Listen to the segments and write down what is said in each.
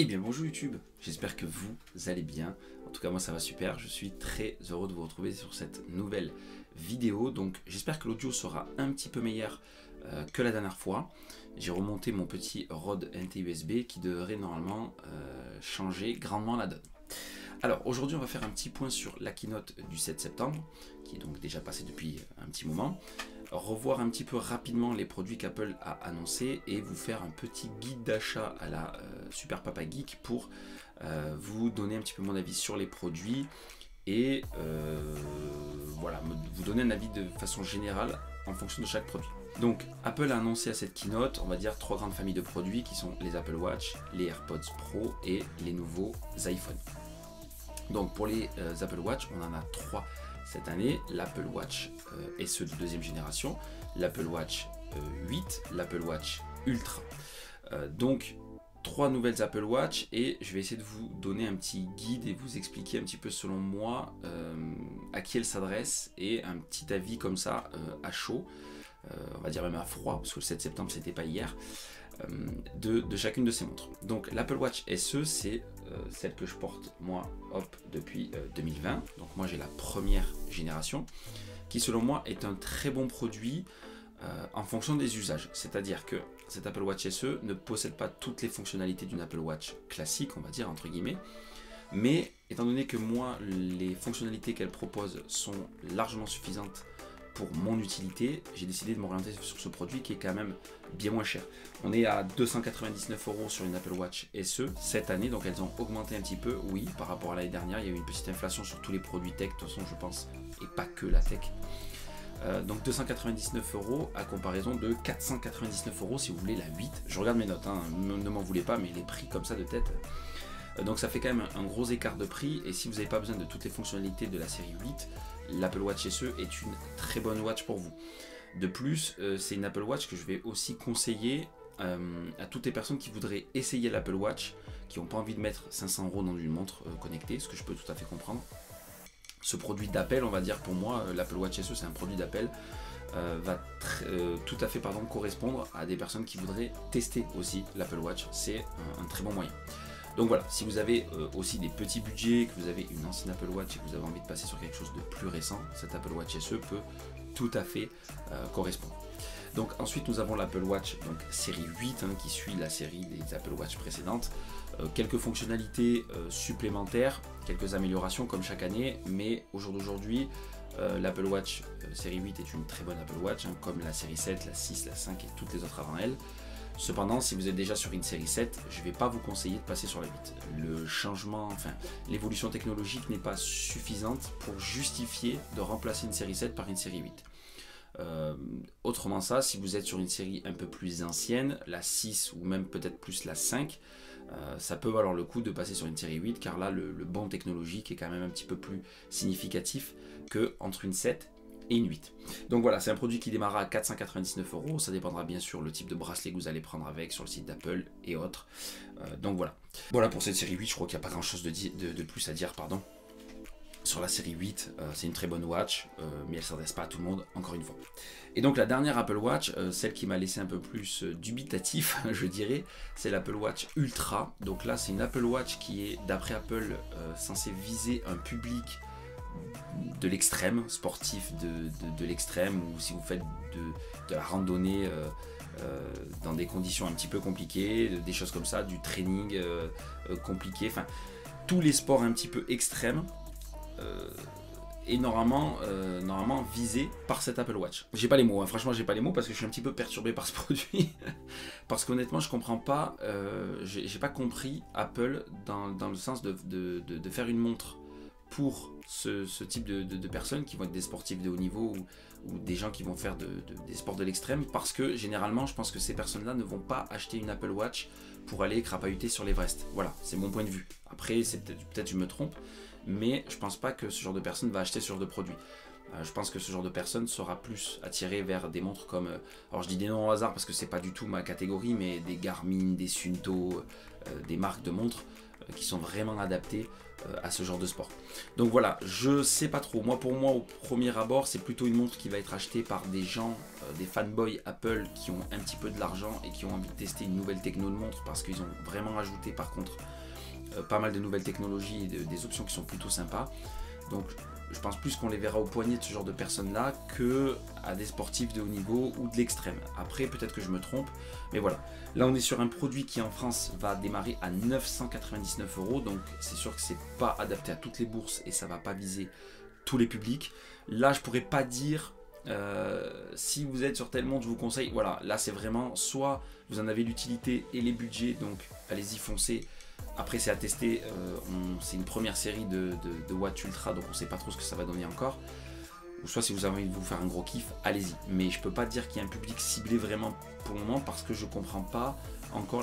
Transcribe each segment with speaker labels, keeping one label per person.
Speaker 1: Eh bien bonjour YouTube, j'espère que vous allez bien. En tout cas moi ça va super, je suis très heureux de vous retrouver sur cette nouvelle vidéo. Donc j'espère que l'audio sera un petit peu meilleur que la dernière fois. J'ai remonté mon petit Rode NT USB qui devrait normalement changer grandement la donne. Alors aujourd'hui on va faire un petit point sur la keynote du 7 septembre, qui est donc déjà passée depuis un petit moment. Revoir un petit peu rapidement les produits qu'Apple a annoncés et vous faire un petit guide d'achat à la Super Papa Geek pour vous donner un petit peu mon avis sur les produits et voilà, vous donner un avis de façon générale en fonction de chaque produit. Donc Apple a annoncé à cette keynote, on va dire, trois grandes familles de produits qui sont les Apple Watch, les AirPods Pro et les nouveaux iPhones. Donc pour les Apple Watch, on en a trois cette année, l'Apple Watch SE de deuxième génération, l'Apple Watch 8, l'Apple Watch Ultra. Donc trois nouvelles Apple Watch et je vais essayer de vous donner un petit guide et vous expliquer un petit peu selon moi à qui elles s'adressent et un petit avis comme ça à chaud, on va dire même à froid parce que le 7 septembre c'était pas hier, de chacune de ces montres. Donc l'Apple Watch SE c'est celle que je porte moi depuis 2020, donc moi j'ai la première génération qui selon moi est un très bon produit en fonction des usages, c'est-à-dire que cette Apple Watch SE ne possède pas toutes les fonctionnalités d'une Apple Watch classique, on va dire entre guillemets, mais étant donné que moi les fonctionnalités qu'elle propose sont largement suffisantes pour mon utilité, j'ai décidé de m'orienter sur ce produit qui est quand même bien moins cher. On est à 299 € sur une Apple Watch SE cette année, donc elles ont augmenté un petit peu, oui, par rapport à l'année dernière. Il y a eu une petite inflation sur tous les produits tech, de toute façon je pense, et pas que la tech. Donc 299 € à comparaison de 499 € si vous voulez la 8. Je regarde mes notes, hein, ne m'en voulez pas, mais les prix comme ça de tête. Donc ça fait quand même un gros écart de prix, et si vous n'avez pas besoin de toutes les fonctionnalités de la série 8, l'Apple Watch SE est une très bonne watch pour vous. De plus, c'est une Apple Watch que je vais aussi conseiller à toutes les personnes qui voudraient essayer l'Apple Watch, qui n'ont pas envie de mettre 500 € dans une montre connectée, ce que je peux tout à fait comprendre. Ce produit d'Apple, on va dire pour moi, l'Apple Watch SE c'est un produit d'Apple, va tout à fait correspondre à des personnes qui voudraient tester aussi l'Apple Watch. C'est un très bon moyen. Donc voilà, si vous avez aussi des petits budgets, que vous avez une ancienne Apple Watch et que vous avez envie de passer sur quelque chose de plus récent, cette Apple Watch SE peut tout à fait correspondre. Donc ensuite nous avons l'Apple Watch donc série 8 qui suit la série des Apple Watch précédentes. Quelques fonctionnalités supplémentaires, quelques améliorations comme chaque année, mais au jour d'aujourd'hui l'Apple Watch série 8 est une très bonne Apple Watch, comme la série 7, la 6, la 5 et toutes les autres avant elle. Cependant, si vous êtes déjà sur une série 7, je ne vais pas vous conseiller de passer sur la 8. Le changement, enfin, l'évolution technologique n'est pas suffisante pour justifier de remplacer une série 7 par une série 8. Autrement ça, si vous êtes sur une série un peu plus ancienne, la 6 ou même peut-être plus la 5, ça peut valoir le coup de passer sur une série 8, car là, le bond technologique est quand même un petit peu plus significatif qu'entre une 7 et une 8. Donc voilà, c'est un produit qui démarrera à 499 €. Ça dépendra bien sûr le type de bracelet que vous allez prendre avec sur le site d'Apple et autres. Donc voilà. Voilà pour cette série 8, je crois qu'il n'y a pas grand chose de plus à dire, pardon. Sur la série 8, c'est une très bonne watch, mais elle ne s'adresse pas à tout le monde, encore une fois. Et donc la dernière Apple Watch, celle qui m'a laissé un peu plus dubitatif, je dirais, c'est l'Apple Watch Ultra. Donc là, c'est une Apple Watch qui est, d'après Apple, censée viser un public de l'extrême, sportif de l'extrême, ou si vous faites de la randonnée dans des conditions un petit peu compliquées, des choses comme ça, du training compliqué, enfin tous les sports un petit peu extrêmes et normalement visés par cette Apple Watch. J'ai pas les mots, hein. Franchement j'ai pas les mots parce que je suis un petit peu perturbé par ce produit parce qu'honnêtement je comprends pas, j'ai pas compris Apple dans le sens de faire une montre pour ce type de personnes qui vont être des sportifs de haut niveau ou des gens qui vont faire des sports de l'extrême, parce que généralement je pense que ces personnes-là ne vont pas acheter une Apple Watch pour aller crapahuter sur l'Everest. Voilà, c'est mon point de vue. Après, peut-être je me trompe, mais je pense pas que ce genre de personne va acheter ce genre de produit. Je pense que ce genre de personne sera plus attiré vers des montres comme, alors je dis des noms au hasard parce que c'est pas du tout ma catégorie, mais des Garmin, des Suunto, des marques de montres qui sont vraiment adaptés à ce genre de sport. Donc voilà, je sais pas trop. Pour moi, au premier abord, c'est plutôt une montre qui va être achetée par des gens, des fanboys Apple qui ont un petit peu de l'argent et qui ont envie de tester une nouvelle techno de montre parce qu'ils ont vraiment ajouté par contre pas mal de nouvelles technologies et des options qui sont plutôt sympas. Donc je pense plus qu'on les verra au poignet de ce genre de personnes là que à des sportifs de haut niveau ou de l'extrême. Après peut-être que je me trompe, mais voilà. Là on est sur un produit qui en France va démarrer à 999 €, donc c'est sûr que c'est pas adapté à toutes les bourses et ça va pas viser tous les publics. Là je pourrais pas dire si vous êtes sur telle montre je vous conseille, voilà, là c'est vraiment soit vous en avez l'utilité et les budgets, donc allez-y foncez. Après c'est à tester, c'est une première série de watch ultra, donc on ne sait pas trop ce que ça va donner encore. Ou soit si vous avez envie de vous faire un gros kiff, allez-y. Mais je peux pas dire qu'il y a un public ciblé vraiment pour le moment parce que je comprends pas encore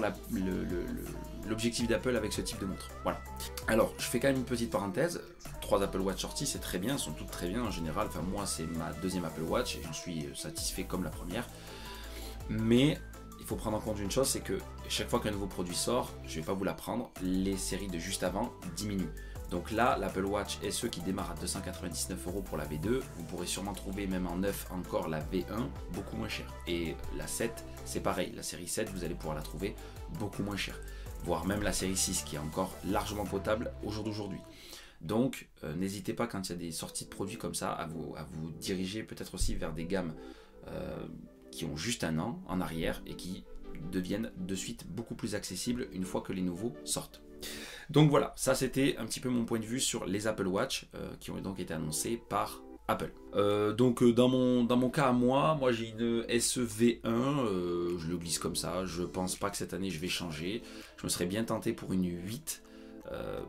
Speaker 1: l'objectif d'Apple avec ce type de montre. Voilà. Alors je fais quand même une petite parenthèse. 3 Apple Watch sorties, c'est très bien, elles sont toutes très bien en général. Enfin moi c'est ma deuxième Apple Watch et j'en suis satisfait comme la première. Mais il faut prendre en compte une chose, c'est que chaque fois qu'un nouveau produit sort, je ne vais pas vous l'apprendre, les séries de juste avant diminuent. Donc là, l'Apple Watch SE qui démarre à 299 € pour la V2, vous pourrez sûrement trouver même en neuf encore la V1 beaucoup moins chère. Et la 7, c'est pareil, la série 7, vous allez pouvoir la trouver beaucoup moins chère. Voire même la série 6 qui est encore largement potable au jour d'aujourd'hui. Donc n'hésitez pas quand il y a des sorties de produits comme ça à vous diriger peut-être aussi vers des gammes qui ont juste un an en arrière et qui deviennent de suite beaucoup plus accessibles une fois que les nouveaux sortent. Donc voilà, ça c'était un petit peu mon point de vue sur les Apple Watch qui ont donc été annoncés par Apple. Donc dans mon cas à moi j'ai une SE-V1, je le glisse comme ça, je pense pas que cette année je vais changer. Je me serais bien tenté pour une 8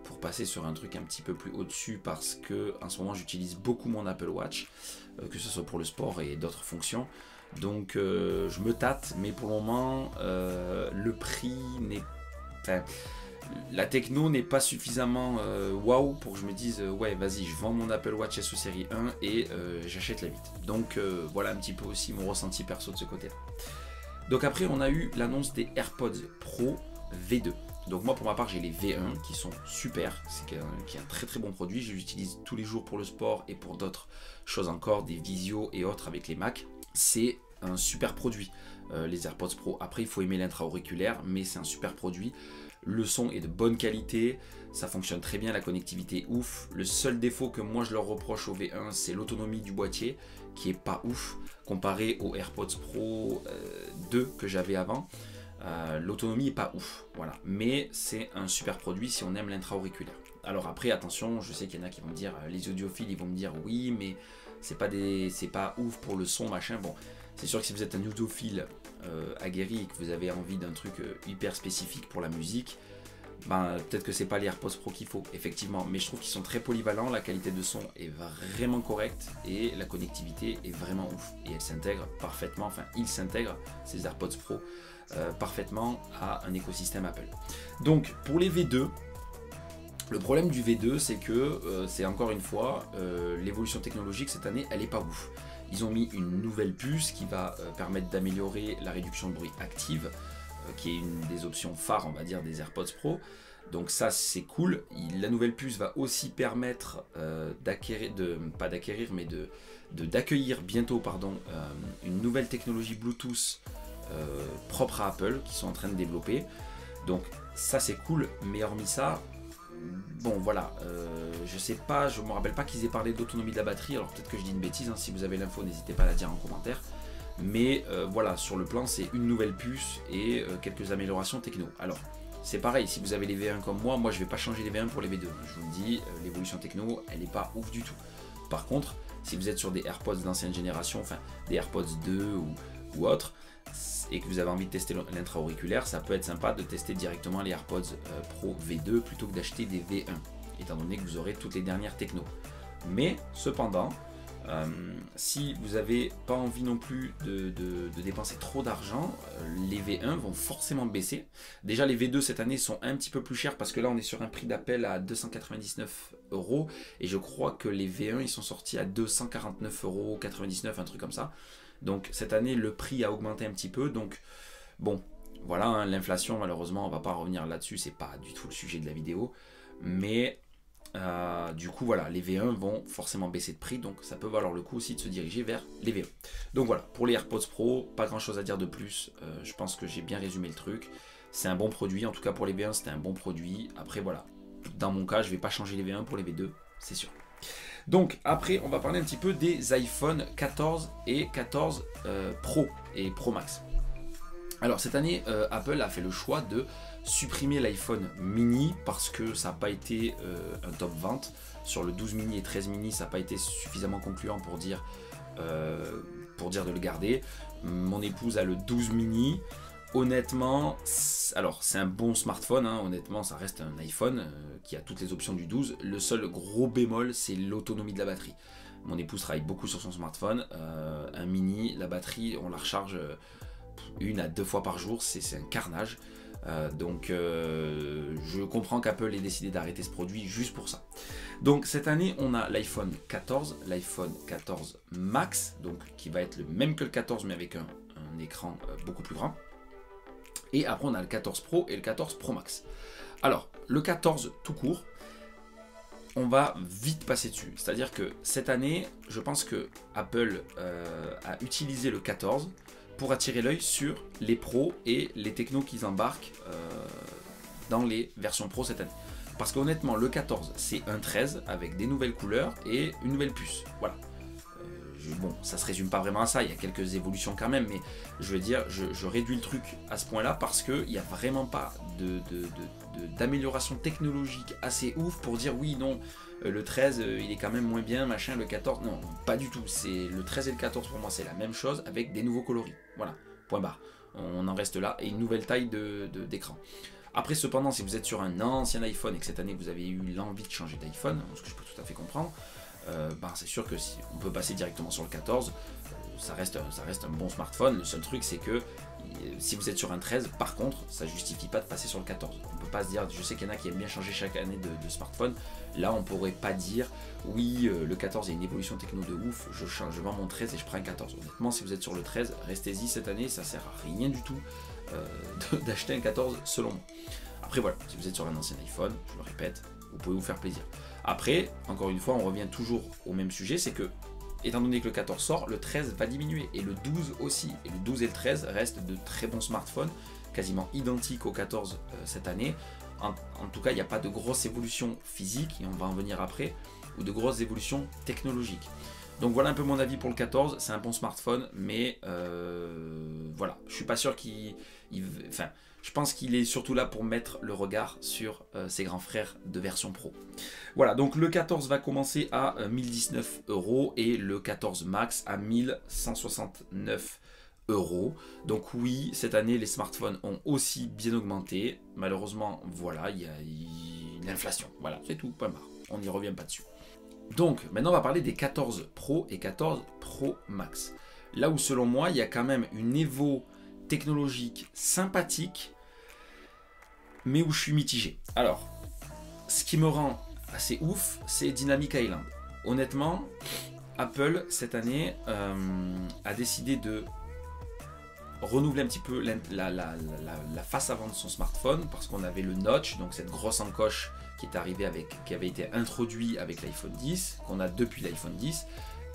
Speaker 1: pour passer sur un truc un petit peu plus au-dessus parce que en ce moment j'utilise beaucoup mon Apple Watch, que ce soit pour le sport et d'autres fonctions. Donc je me tâte, mais pour le moment le prix n'est... Enfin, la techno n'est pas suffisamment waouh pour que je me dise ouais vas-y je vends mon Apple Watch SE série 1 et j'achète la 8. Donc voilà un petit peu aussi mon ressenti perso de ce côté là. Donc après on a eu l'annonce des AirPods Pro V2. Donc moi pour ma part j'ai les V1 qui sont super, c'est un très très bon produit, je l'utilise tous les jours pour le sport et pour d'autres choses encore, des visios et autres avec les Mac. C'est un super produit les AirPods Pro. Après il faut aimer l'intra-auriculaire mais c'est un super produit. Le son est de bonne qualité, ça fonctionne très bien, la connectivité est ouf. Le seul défaut que moi je leur reproche au V1 c'est l'autonomie du boîtier qui est pas ouf comparé aux AirPods Pro 2 que j'avais avant. L'autonomie est pas ouf, voilà. Mais c'est un super produit si on aime l'intra-auriculaire. Alors après attention, je sais qu'il y en a qui vont me dire, les audiophiles ils vont me dire oui mais c'est pas ouf pour le son machin. Bon, c'est sûr que si vous êtes un audiophile aguerri et que vous avez envie d'un truc hyper spécifique pour la musique, ben, peut-être que c'est pas les AirPods Pro qu'il faut, effectivement, mais je trouve qu'ils sont très polyvalents, la qualité de son est vraiment correcte et la connectivité est vraiment ouf. Et elle s'intègre parfaitement, enfin ils s'intègrent, ces AirPods Pro, parfaitement à un écosystème Apple. Donc pour les V2, le problème du V2 c'est que c'est encore une fois l'évolution technologique cette année elle est pas ouf. Ils ont mis une nouvelle puce qui va permettre d'améliorer la réduction de bruit active, qui est une des options phares, on va dire, des AirPods Pro. Donc ça, c'est cool. La nouvelle puce va aussi permettre d'accueillir bientôt une nouvelle technologie Bluetooth propre à Apple, qui sont en train de développer. Donc ça, c'est cool. Mais hormis ça, bon voilà, je sais pas, je me rappelle pas qu'ils aient parlé d'autonomie de la batterie, alors peut-être que je dis une bêtise, hein, si vous avez l'info n'hésitez pas à la dire en commentaire, mais voilà, sur le plan c'est une nouvelle puce et quelques améliorations techno. Alors c'est pareil, si vous avez les V1 comme moi je vais pas changer les V1 pour les V2, je vous le dis, l'évolution techno elle est pas ouf du tout. Par contre, si vous êtes sur des AirPods d'ancienne génération, enfin des AirPods 2 ou autres, et que vous avez envie de tester l'intra-auriculaire, ça peut être sympa de tester directement les AirPods Pro V2 plutôt que d'acheter des V1, étant donné que vous aurez toutes les dernières techno. Mais cependant, si vous n'avez pas envie non plus de dépenser trop d'argent, les V1 vont forcément baisser. Déjà les V2 cette année sont un petit peu plus chers parce que là on est sur un prix d'appel à 299 € et je crois que les V1 ils sont sortis à 249,99 €, un truc comme ça. Donc cette année le prix a augmenté un petit peu, donc bon voilà, hein, l'inflation, malheureusement, on va pas revenir là-dessus, c'est pas du tout le sujet de la vidéo. Mais du coup, voilà, les V1 vont forcément baisser de prix, donc ça peut valoir le coup aussi de se diriger vers les V1. Donc voilà, pour les AirPods Pro, pas grand-chose à dire de plus. Je pense que j'ai bien résumé le truc. C'est un bon produit, en tout cas pour les V1, c'était un bon produit. Après, voilà, dans mon cas, je vais pas changer les V1 pour les V2, c'est sûr. Donc après, on va parler un petit peu des iPhone 14 et 14 Pro et Pro Max. Alors cette année, Apple a fait le choix de supprimer l'iPhone mini parce que ça n'a pas été un top vente. Sur le 12 mini et 13 mini, ça n'a pas été suffisamment concluant pour dire de le garder. Mon épouse a le 12 mini. Honnêtement, alors c'est un bon smartphone, hein, honnêtement ça reste un iPhone qui a toutes les options du 12. Le seul gros bémol, c'est l'autonomie de la batterie. Mon épouse travaille beaucoup sur son smartphone. Un mini, la batterie, on la recharge 1 à 2 fois par jour, c'est un carnage. Donc je comprends qu'Apple ait décidé d'arrêter ce produit juste pour ça. Donc cette année on a l'iPhone 14, l'iPhone 14 Max, donc qui va être le même que le 14 mais avec un écran beaucoup plus grand. Et après on a le 14 Pro et le 14 Pro Max. Alors le 14 tout court, on va vite passer dessus. C'est-à-dire que cette année, je pense que Apple a utilisé le 14 pour attirer l'œil sur les pros et les technos qu'ils embarquent dans les versions pro cette année. Parce qu'honnêtement, le 14, c'est un 13 avec des nouvelles couleurs et une nouvelle puce. Voilà. Bon, ça se résume pas vraiment à ça, il y a quelques évolutions quand même, mais je veux dire, je réduis le truc à ce point-là parce qu'il n'y a vraiment pas d'amélioration technologique assez ouf pour dire oui, non, le 13 il est quand même moins bien, machin, le 14, non, pas du tout. C'est le 13 et le 14 pour moi, c'est la même chose avec des nouveaux coloris. Voilà, point barre. On en reste là et une nouvelle taille d'écran. Après, cependant, si vous êtes sur un ancien iPhone et que cette année vous avez eu l'envie de changer d'iPhone, ce que je peux tout à fait comprendre, c'est sûr que si on peut passer directement sur le 14, ça reste un bon smartphone. Le seul truc c'est que si vous êtes sur un 13, par contre, ça justifie pas de passer sur le 14. On peut pas se dire, je sais qu'il y en a qui aiment bien changer chaque année de smartphone. Là, on pourrait pas dire, oui, le 14 il y a une évolution techno de ouf, je vends mon 13 et je prends un 14. Honnêtement, si vous êtes sur le 13, restez-y cette année, ça sert à rien du tout d'acheter un 14 selon moi. Après voilà, si vous êtes sur un ancien iPhone, je le répète, vous pouvez vous faire plaisir. Après, encore une fois, on revient toujours au même sujet, c'est que, étant donné que le 14 sort, le 13 va diminuer, et le 12 aussi. Et le 12 et le 13 restent de très bons smartphones, quasiment identiques au 14 cette année. En tout cas, il n'y a pas de grosse évolution physique, et on va en venir après, ou de grosses évolutions technologiques. Donc voilà un peu mon avis pour le 14, c'est un bon smartphone, mais voilà, je suis pas sûr enfin, je pense qu'il est surtout là pour mettre le regard sur ses grands frères de version pro. Voilà, donc le 14 va commencer à 1019 € et le 14 Max à 1169 €. Donc oui, cette année, les smartphones ont aussi bien augmenté. Malheureusement, voilà, il y a l'inflation. Voilà, c'est tout, point barre. On n'y revient pas dessus. Donc, maintenant, on va parler des 14 Pro et 14 Pro Max. Là où, selon moi, il y a quand même une évo technologique sympathique, mais où je suis mitigé. Alors, ce qui me rend assez ouf, c'est Dynamic Island. Honnêtement, Apple, cette année, a décidé de renouveler un petit peu la face avant de son smartphone, parce qu'on avait le notch, donc cette grosse encoche qui avait été introduit avec l'iPhone 10, qu'on a depuis l'iPhone 10,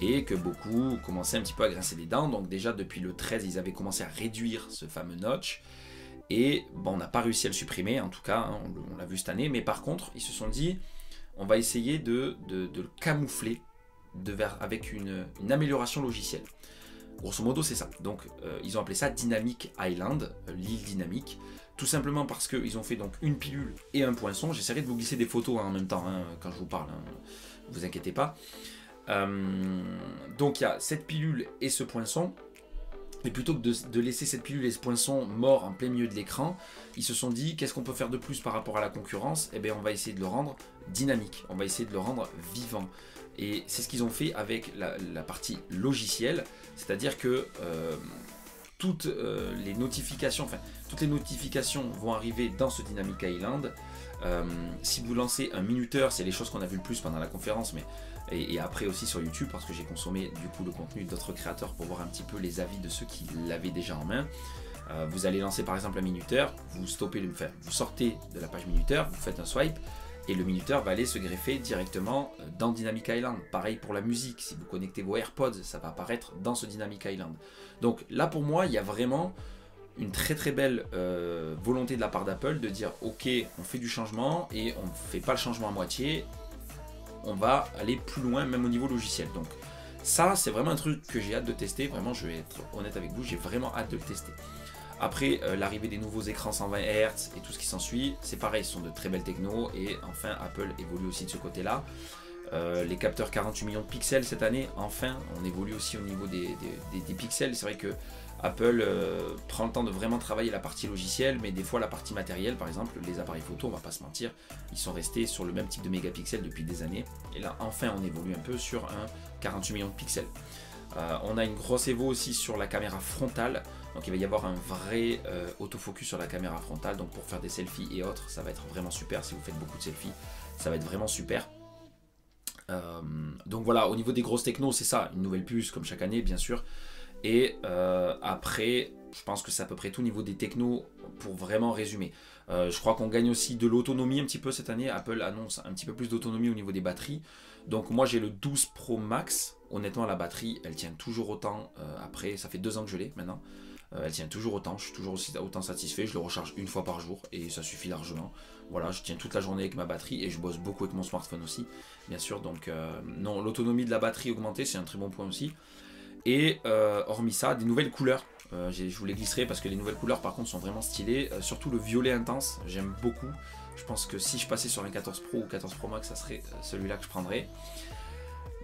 Speaker 1: et que beaucoup commençaient un petit peu à grincer les dents. Donc déjà depuis le 13, ils avaient commencé à réduire ce fameux notch, et bon, on n'a pas réussi à le supprimer, en tout cas, hein, on l'a vu cette année, mais par contre, ils se sont dit, on va essayer de le camoufler avec une amélioration logicielle. Grosso modo, c'est ça. Donc, ils ont appelé ça Dynamic Island, l'île dynamique, tout simplement parce qu'ils ont fait donc une pilule et un poinçon. J'essaierai de vous glisser des photos en même temps quand je vous parle, ne vous inquiétez pas. Donc, il y a cette pilule et ce poinçon. Et plutôt que de laisser cette pilule et ce poinçon morts en plein milieu de l'écran, ils se sont dit, qu'est-ce qu'on peut faire de plus par rapport à la concurrence? Eh bien, on va essayer de le rendre dynamique, on va essayer de le rendre vivant. Et c'est ce qu'ils ont fait avec la partie logicielle, c'est-à-dire que toutes les notifications vont arriver dans ce Dynamic Island. Si vous lancez un minuteur, c'est les choses qu'on a vu le plus pendant la conférence, mais et après aussi sur YouTube, parce que j'ai consommé du coup le contenu d'autres créateurs pour voir un petit peu les avis de ceux qui l'avaient déjà en main. Vous allez lancer par exemple un minuteur, vous stoppez, vous sortez de la page minuteur, vous faites un swipe et le minuteur va aller se greffer directement dans Dynamic Island. Pareil pour la musique, si vous connectez vos AirPods, ça va apparaître dans ce Dynamic Island. Donc là pour moi, il y a vraiment une très très belle volonté de la part d'Apple de dire ok, on fait du changement et on ne fait pas le changement à moitié, on va aller plus loin même au niveau logiciel. Donc ça c'est vraiment un truc que j'ai hâte de tester, vraiment je vais être honnête avec vous, j'ai vraiment hâte de le tester. Après l'arrivée des nouveaux écrans 120 Hz et tout ce qui s'ensuit, c'est pareil, ce sont de très belles technos et enfin Apple évolue aussi de ce côté là. Les capteurs 48 millions de pixels cette année, enfin on évolue aussi au niveau des pixels. C'est vrai que Apple prend le temps de vraiment travailler la partie logicielle, mais des fois la partie matérielle, par exemple les appareils photo, on va pas se mentir, ils sont restés sur le même type de mégapixels depuis des années, et là enfin on évolue un peu sur un 48 millions de pixels. On a une grosse évo aussi sur la caméra frontale, donc il va y avoir un vrai autofocus sur la caméra frontale, donc pour faire des selfies et autres, ça va être vraiment super. Si vous faites beaucoup de selfies, ça va être vraiment super. Donc voilà, au niveau des grosses technos, c'est ça, une nouvelle puce comme chaque année bien sûr. Et après, je pense que c'est à peu près tout au niveau des technos pour vraiment résumer. Je crois qu'on gagne aussi de l'autonomie un petit peu cette année. Apple annonce un petit peu plus d'autonomie au niveau des batteries. Donc moi j'ai le 12 Pro Max. Honnêtement la batterie elle tient toujours autant. Après ça fait 2 ans que je l'ai maintenant. Elle tient toujours autant, je suis toujours autant satisfait. Je le recharge une fois par jour et ça suffit largement. Voilà, je tiens toute la journée avec ma batterie et je bosse beaucoup avec mon smartphone aussi, bien sûr. Donc non, l'autonomie de la batterie augmentée c'est un très bon point aussi. Et hormis ça, des nouvelles couleurs. Je vous les glisserai parce que les nouvelles couleurs par contre sont vraiment stylées. Surtout le violet intense, j'aime beaucoup. Je pense que si je passais sur un 14 Pro ou 14 Pro Max, ça serait celui-là que je prendrais.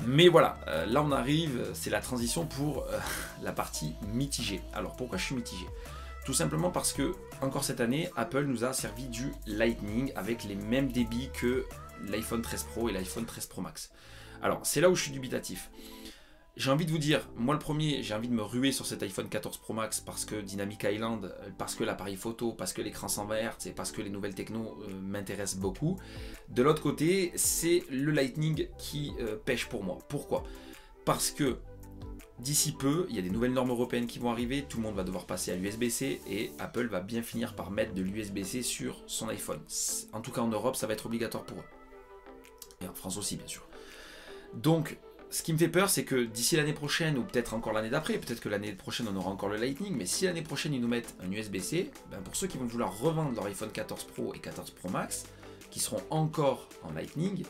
Speaker 1: Mais voilà, là on arrive, c'est la transition pour la partie mitigée. Alors pourquoi je suis mitigé? Tout simplement parce que, encore cette année, Apple nous a servi du Lightning avec les mêmes débits que l'iPhone 13 Pro et l'iPhone 13 Pro Max. Alors c'est là où je suis dubitatif. J'ai envie de vous dire, moi le premier, j'ai envie de me ruer sur cet iPhone 14 Pro Max parce que Dynamic Island, parce que l'appareil photo, parce que l'écran 120 Hz et parce que les nouvelles techno m'intéressent beaucoup. De l'autre côté, c'est le Lightning qui pêche pour moi. Pourquoi? Parce que d'ici peu, il y a des nouvelles normes européennes qui vont arriver, tout le monde va devoir passer à l'USB-C et Apple va bien finir par mettre de l'USB-C sur son iPhone. En tout cas en Europe, ça va être obligatoire pour eux. Et en France aussi, bien sûr. Donc, ce qui me fait peur, c'est que d'ici l'année prochaine, ou peut-être encore l'année d'après, peut-être que l'année prochaine on aura encore le Lightning, mais si l'année prochaine ils nous mettent un USB-C, ben pour ceux qui vont vouloir revendre leur iPhone 14 Pro et 14 Pro Max, qui seront encore en Lightning,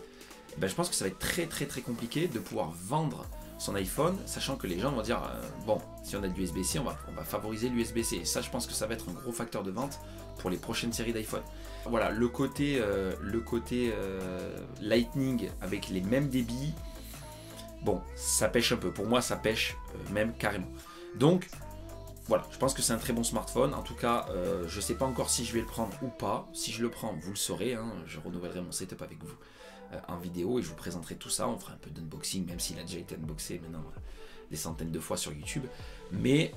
Speaker 1: ben je pense que ça va être très très très compliqué de pouvoir vendre son iPhone, sachant que les gens vont dire, bon, si on a de l'USB-C, on va favoriser l'USB-C. Et ça, je pense que ça va être un gros facteur de vente pour les prochaines séries d'iPhone. Voilà, le côté Lightning avec les mêmes débits, bon, ça pêche un peu. Pour moi, ça pêche même carrément. Donc, voilà, je pense que c'est un très bon smartphone. En tout cas, je ne sais pas encore si je vais le prendre ou pas. Si je le prends, vous le saurez. Hein, je renouvellerai mon setup avec vous en vidéo et je vous présenterai tout ça. On fera un peu d'unboxing, même s'il a déjà été unboxé maintenant des centaines de fois sur YouTube. Mais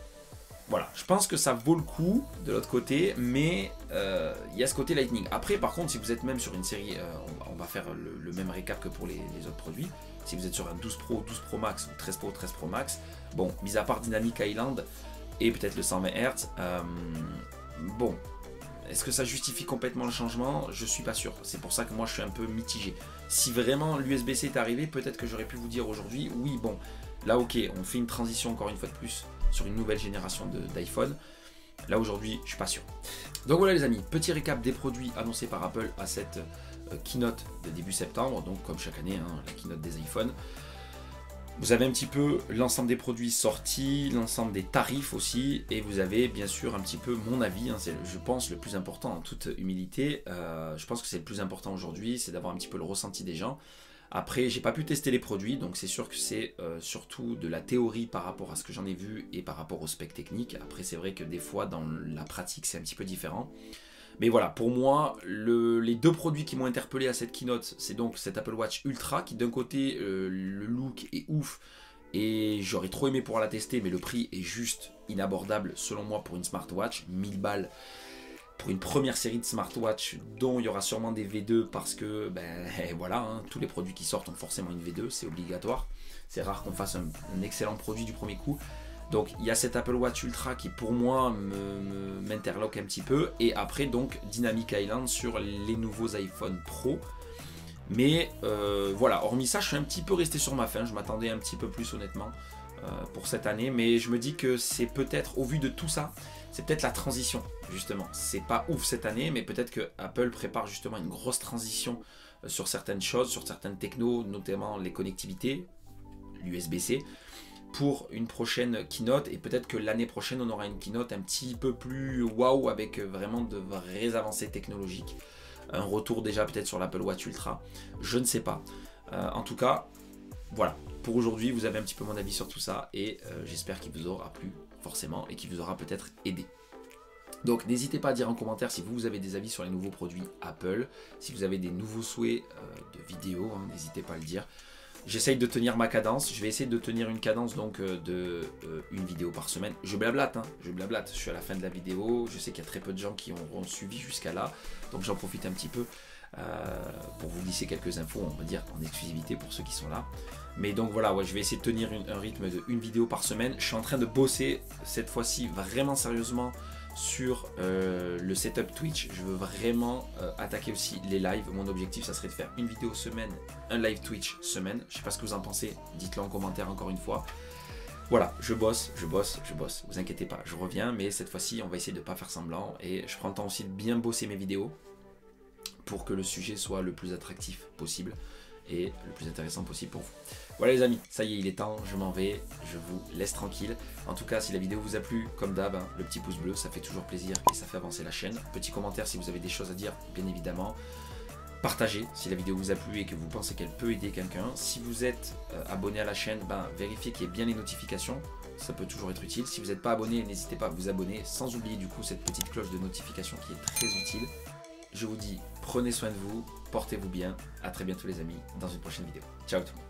Speaker 1: voilà, je pense que ça vaut le coup de l'autre côté, mais il y a ce côté Lightning. Après, par contre, si vous êtes même sur une série, on va faire le même récap que pour les autres produits. Si vous êtes sur un 12 Pro, 12 Pro Max ou 13 Pro, 13 Pro Max, bon, mis à part Dynamic Island et peut-être le 120 Hz, bon, est-ce que ça justifie complètement le changement? Je suis pas sûr. C'est pour ça que moi je suis un peu mitigé. Si vraiment l'USB-C est arrivé, peut-être que j'aurais pu vous dire aujourd'hui, oui, bon, là ok, on fait une transition encore une fois de plus sur une nouvelle génération d'iPhone. Là aujourd'hui, je suis pas sûr. Donc voilà les amis, petit récap des produits annoncés par Apple à cette keynote de début septembre, donc comme chaque année, hein, la keynote des iPhones. Vous avez un petit peu l'ensemble des produits sortis, l'ensemble des tarifs aussi, et vous avez bien sûr un petit peu mon avis, hein, c'est je pense le plus important en toute humilité. Je pense que c'est le plus important aujourd'hui, c'est d'avoir un petit peu le ressenti des gens. Après, j'ai pas pu tester les produits, donc c'est sûr que c'est surtout de la théorie par rapport à ce que j'en ai vu et par rapport aux specs techniques. Après, c'est vrai que des fois, dans la pratique, c'est un petit peu différent. Mais voilà, pour moi, les deux produits qui m'ont interpellé à cette keynote, c'est donc cet Apple Watch Ultra, qui d'un côté, le look est ouf, et j'aurais trop aimé pouvoir la tester, mais le prix est juste inabordable, selon moi, pour une smartwatch, 1000 balles. Pour une première série de smartwatch dont il y aura sûrement des V2 parce que ben voilà, hein, tous les produits qui sortent ont forcément une V2, c'est obligatoire. C'est rare qu'on fasse un excellent produit du premier coup. Donc il y a cet Apple Watch Ultra qui pour moi m'interloque un petit peu. Et après donc Dynamic Island sur les nouveaux iPhone Pro. Mais voilà, hormis ça, je suis un petit peu resté sur ma faim. Je m'attendais un petit peu plus honnêtement pour cette année. Mais je me dis que c'est peut-être, au vu de tout ça, c'est peut-être la transition justement. C'est pas ouf cette année, mais peut-être que Apple prépare justement une grosse transition sur certaines choses, sur certaines technos, notamment les connectivités, l'USB-C, pour une prochaine keynote. Et peut-être que l'année prochaine, on aura une keynote un petit peu plus waouh, avec vraiment de vraies avancées technologiques. Un retour déjà peut-être sur l'Apple Watch Ultra, je ne sais pas. En tout cas, voilà. Pour aujourd'hui, vous avez un petit peu mon avis sur tout ça et j'espère qu'il vous aura plu forcément et qu'il vous aura peut-être aidé. Donc n'hésitez pas à dire en commentaire si vous avez des avis sur les nouveaux produits Apple, si vous avez des nouveaux souhaits de vidéos, hein, n'hésitez pas à le dire. J'essaye de tenir ma cadence, je vais essayer de tenir une cadence donc une vidéo par semaine. Je blablate, hein, je suis à la fin de la vidéo, je sais qu'il y a très peu de gens qui auront suivi jusqu'à là, donc j'en profite un petit peu pour vous glisser quelques infos, on va dire en exclusivité pour ceux qui sont là. Mais donc voilà, ouais, je vais essayer de tenir un rythme de une vidéo par semaine. Je suis en train de bosser cette fois-ci vraiment sérieusement sur le setup Twitch. Je veux vraiment attaquer aussi les lives. Mon objectif, ça serait de faire une vidéo semaine, un live Twitch semaine. Je sais pas ce que vous en pensez, dites-le en commentaire encore une fois. Voilà, je bosse, vous inquiétez pas, je reviens, mais cette fois-ci, on va essayer de ne pas faire semblant. Et je prends le temps aussi de bien bosser mes vidéos pour que le sujet soit le plus attractif possible et le plus intéressant possible pour vous. Voilà les amis, ça y est, il est temps, je m'en vais, je vous laisse tranquille. En tout cas, si la vidéo vous a plu, comme d'hab, hein, le petit pouce bleu, ça fait toujours plaisir et ça fait avancer la chaîne. Petit commentaire si vous avez des choses à dire, bien évidemment. Partagez si la vidéo vous a plu et que vous pensez qu'elle peut aider quelqu'un. Si vous êtes abonné à la chaîne, vérifiez qu'il y ait bien les notifications, ça peut toujours être utile. Si vous n'êtes pas abonné, n'hésitez pas à vous abonner, sans oublier du coup cette petite cloche de notification qui est très utile. Je vous dis, prenez soin de vous, portez-vous bien, à très bientôt les amis, dans une prochaine vidéo. Ciao tout le monde.